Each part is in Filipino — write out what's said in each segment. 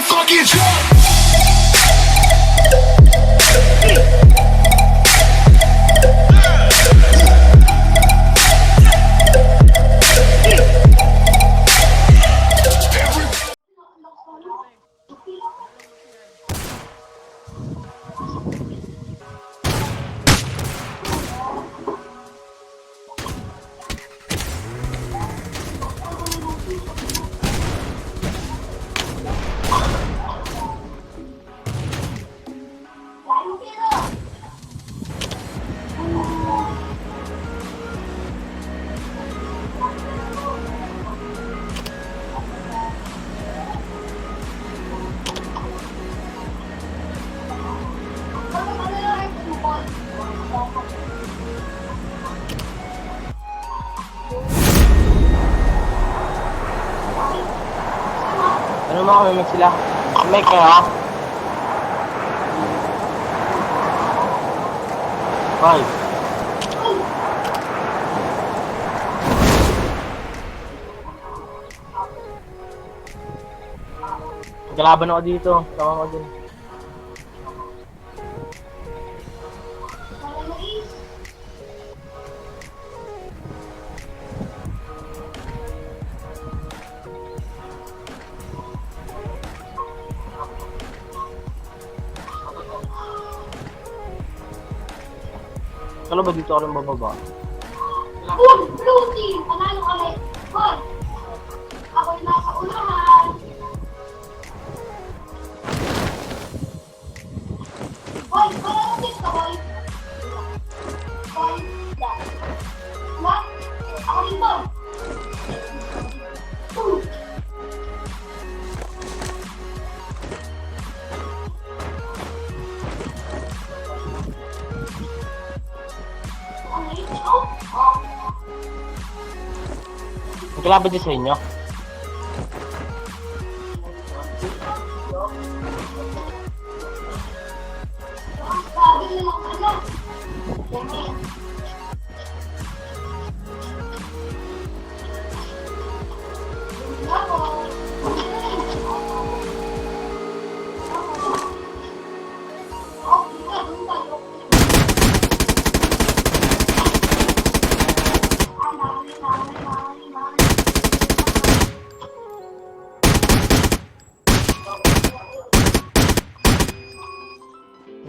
fucking drunk. Ano mga kamimig sila? May kaya? Hoy. Magkalaban ako dito. Tama ko din. Kala ba dito ako rin bababa? Blue team! Panalo kami! Hoy! Ako'y nasa unahan! Hoy! Panalo din ka, Hoy! Hoy! Lahat! Ako rin to! Magkalaban din sa inyo? Sabi nila ano?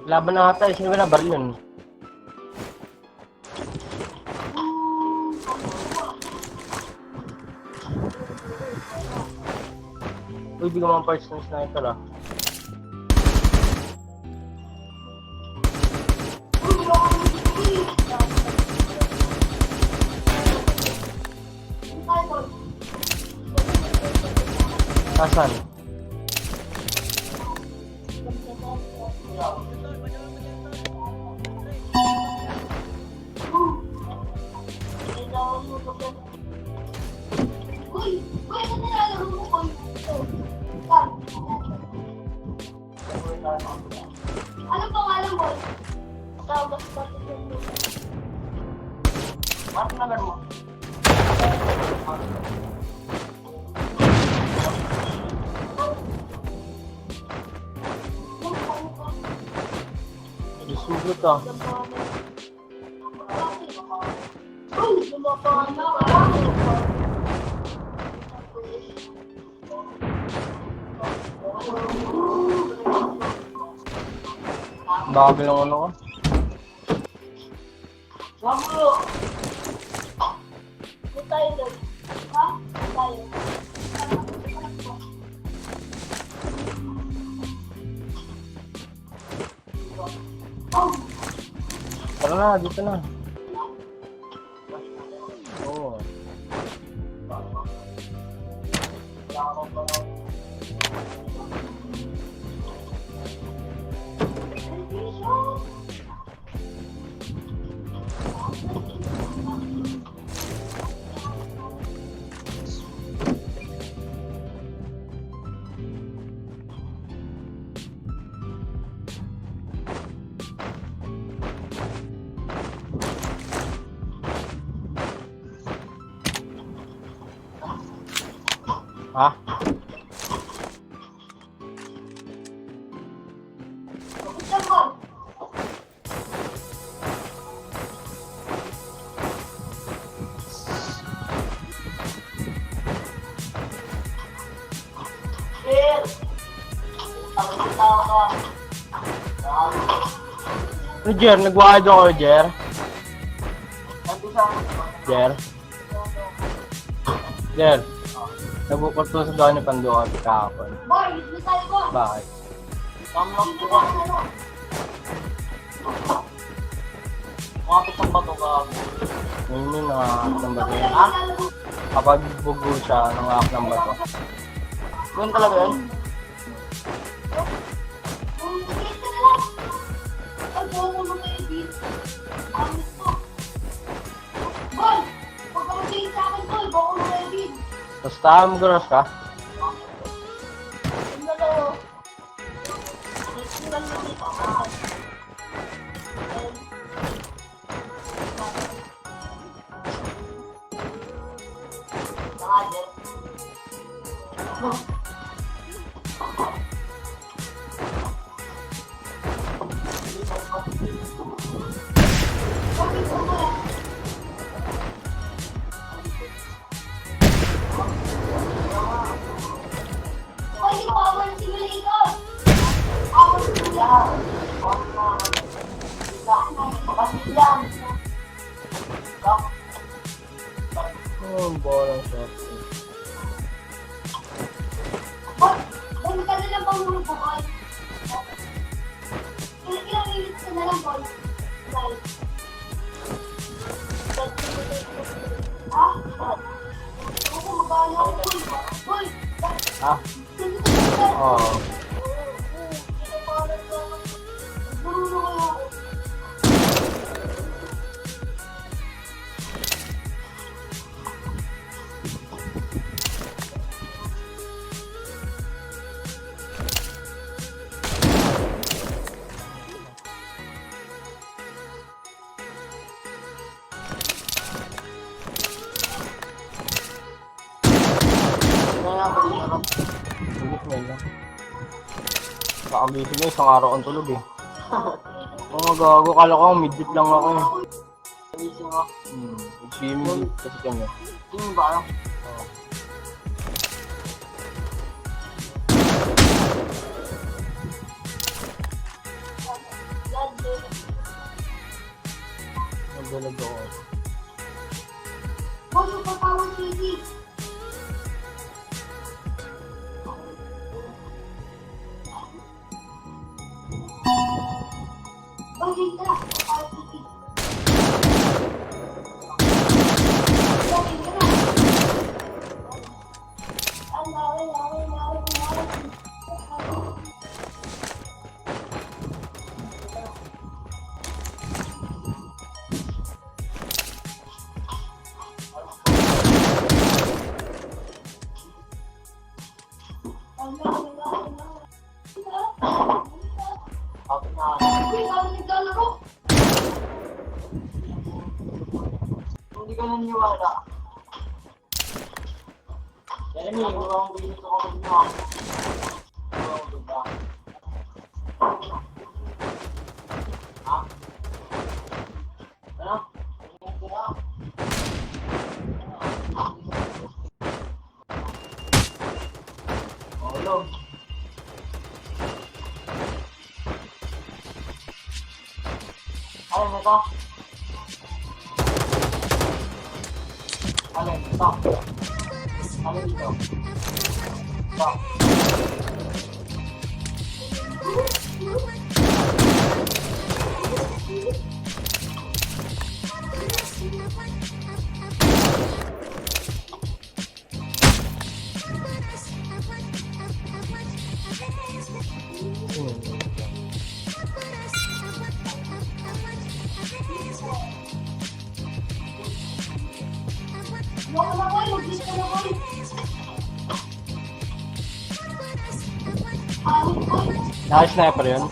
Maglaban na ata. Sino ba na baril yun? Uy, di ko mga parts ng sniper ah. Asan? Uy! Uy! Ano nilalaro mo ko? Anong pangalan mo? Tapos bakit yung Bakit na laro? Sugot ah. Bagal ang ano ko. Wamo! Doon tayo doon. Ha? Doon tayo. Tara na, dito na. Oo. Ha? Ano, Jer? Nag-wide ako, Jer? Jer? Jer? Nabukot to sa doon ng pandukan kahapon. Boy, misal ko. Bakit? Tamlok ko ba? Kumapit ang bato ka. Ngayon nangaak ng bato yun. Ah? Kapag bugo siya, nangaak ng bato. Ganun talaga yun? Ulit ka na lang. Pag buo mo mga edit. Amis ko. Boy, huwag ka mag-tingin sa akin, Boy. Buo mo mga edit. Basta magaras ka? Yung dalawa. Yung dalawa dito. Hoy, di power simulator! Power simulator! Kapasilan! Bolang shot. Boy, bumili ka na lang pangulog ko, Boy. Ilang minutes ka na lang, Boy. Bye. Ah? Ako, mag-aala ako, Boy. Boy! Ah? Oo. Tulog na lang. Kakagising mo, isang araw ang tulog eh. Oo, gago. Kala ko, midget lang ako eh. Gising mo. Nag-swimming kasi kami. Tingin ba lang? Oo. Nagdalag ako. Boy, magpapawag city. Boy, dito na. Magpapawag city. Boy, dito na. Ang laway. Ako na. Uy, kami naglalaro. Hindi ka naniniwala. Kaya niyo, ang bilis ako niyo. Oo, diba? Ha? Ano? Tingin ko na. Hello. Ano ito? Ano ito? Ano dito? Ito. Wala na, Boy. Mag-gis ka na, Boy. Boy. Naka-sniper yun?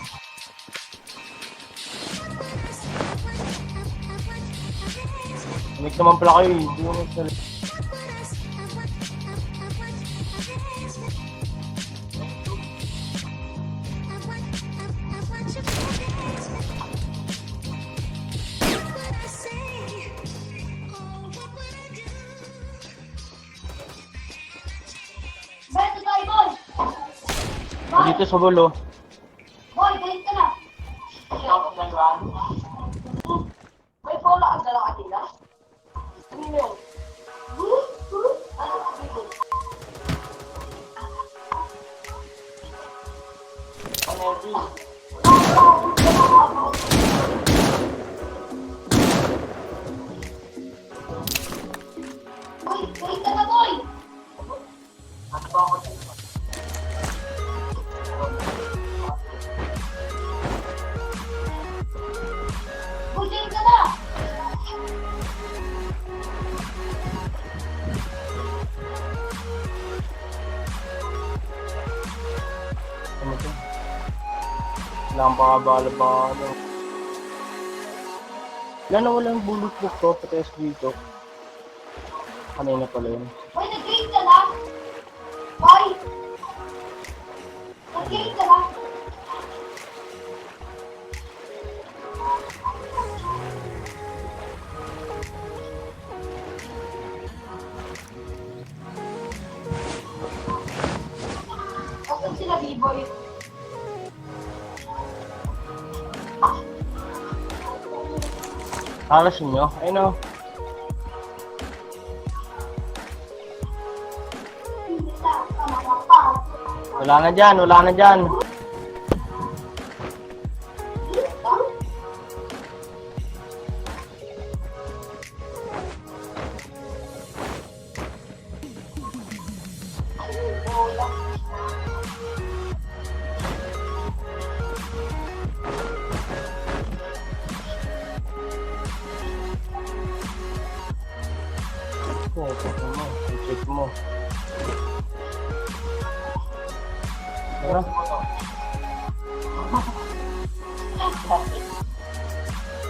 Umik naman pala kayo eh. Hindi mo nagsalit. Beto tayo, Boy. Dito sa bulo. Eddie. Boy, wait ka na, boy! Ano ba ako dito? Boy, wait ka na! Ano to? Kailangan pa kabala-bala. Wala na walang bulletproof to, pates dito. Kanina pala yun. Boy, nag-wait ka na! Boy! Nag-wait ka na! Asan sila, B-boy? Alas nyo? Ayun o. Wala na dyan, wala na dyan. Check mo. Ano?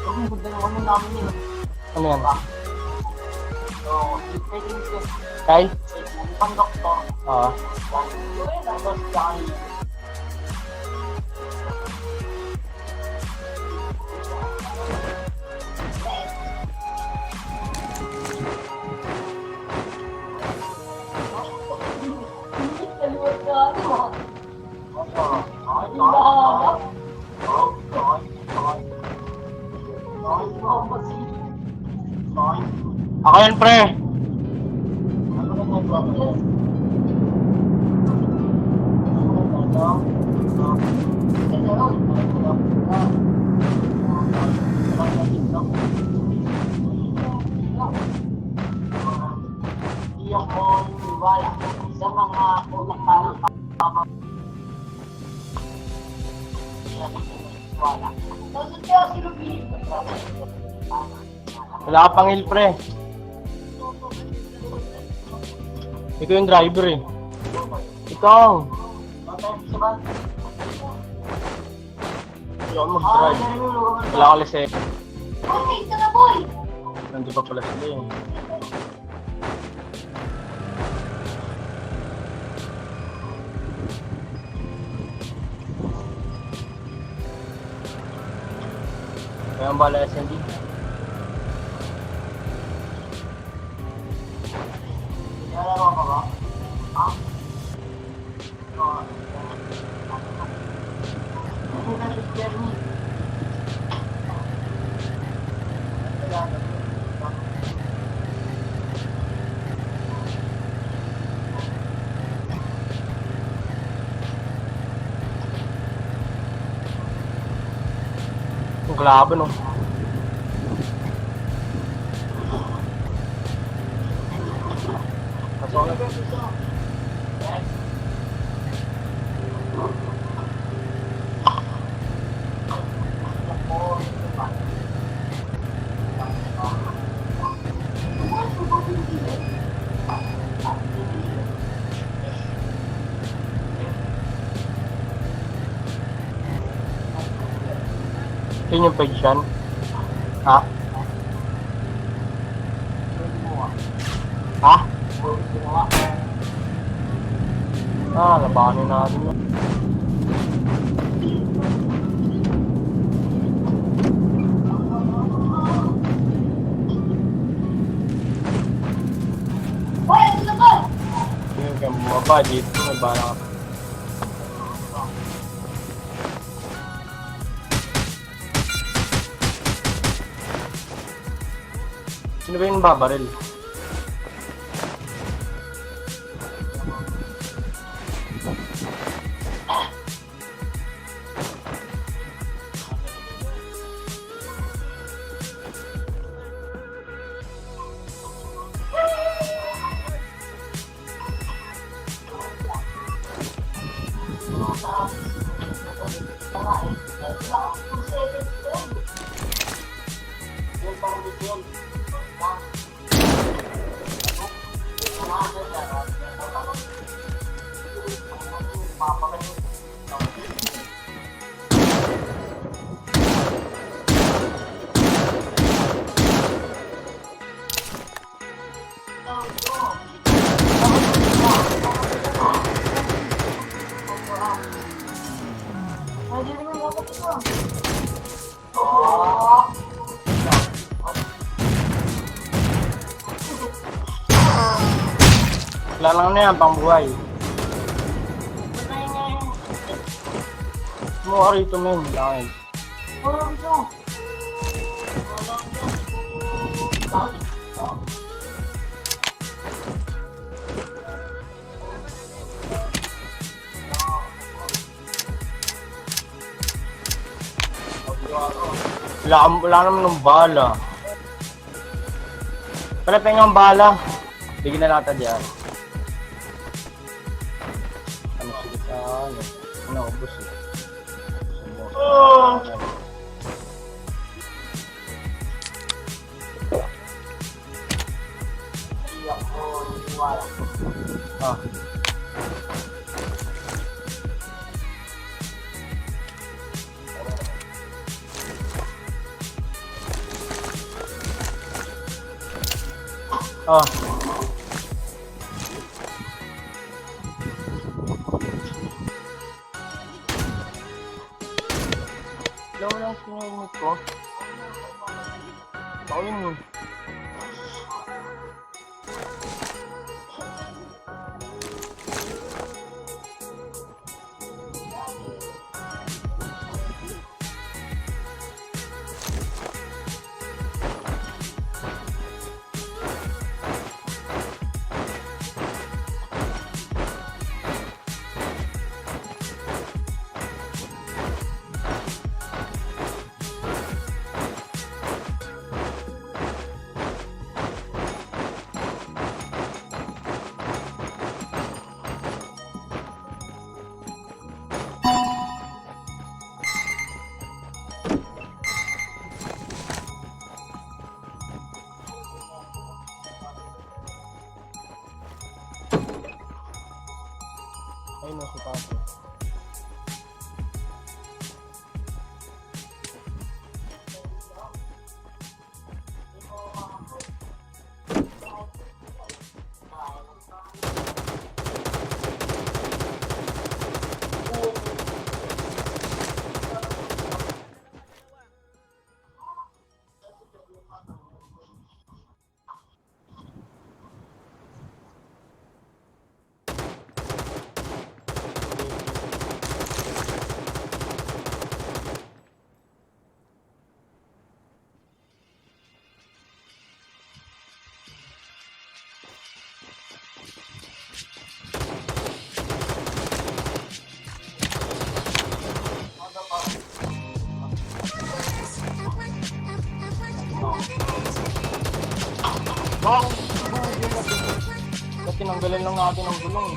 Ang ganda ng ano namin yun. Ano yan? So, taking test. Kyle? Pang doktor. Oo. Tapos dahil Kaliwat ka, ano? Ako yan, pre. Hindi ako wala sa mga utak wala. Nasaan kaya si Ruby? Wala ka pang heal, pre. Ikaw yung driver eh. Ikaw. Wala ka mag-drive. Wala ka lese. Boy, wait ka na, boy! Nandun pa pala sila eh. Kaya ang bala SND. Nalaro ka ba? Ha? Ang kalaban oh. Kasama. Yun yung page yan. Ha? Ha? Ah, labanin natin yun. Boy, ano na, boy? Yung kaya bumaba dito, may bala ka. Sino ba yung babaril? Yun pang yun. Wala lang na yan, pang buhay. Mukha rito men, langit. Wala naman ng bala. Pala pengang bala. Bigyan na natin diyan. Ano sila sa ano? Ano, ubos eh. Ah. Ah. Alam mo lang sinunod ko. Ako yun eh. Ayun na si Papo. Bakit? Ba't tinanggalan lang natin ang gulong?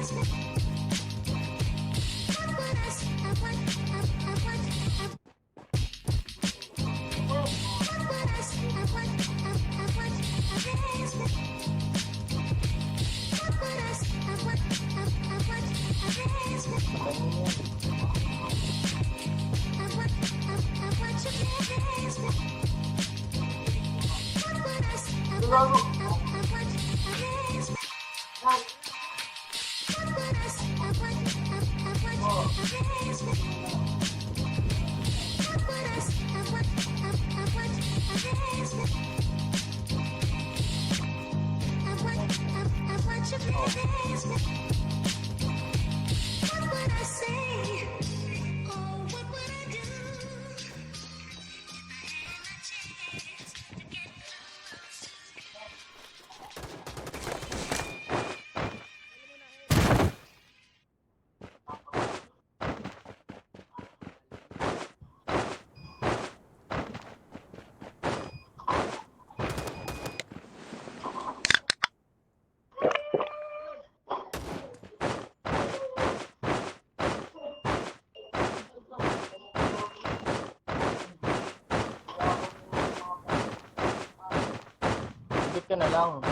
ka na lang.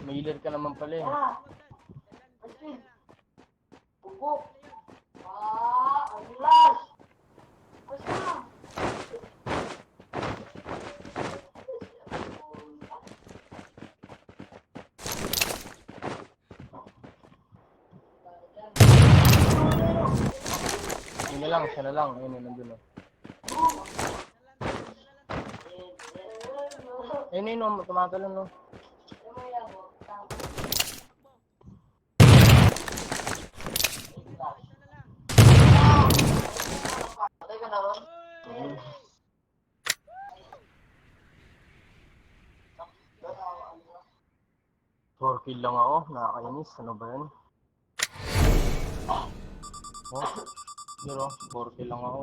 May healer ka naman pala eh. Aswin. Bubok. Ang last. Basta. Siya na lang. Ayun, nandun oh. Ayun, oh, tumatalon oh. Patay ka na ron. Ayun. 4 kill lang ako. Nakakainis. Ano ba yan? Oh, zero. 4 kill lang ako.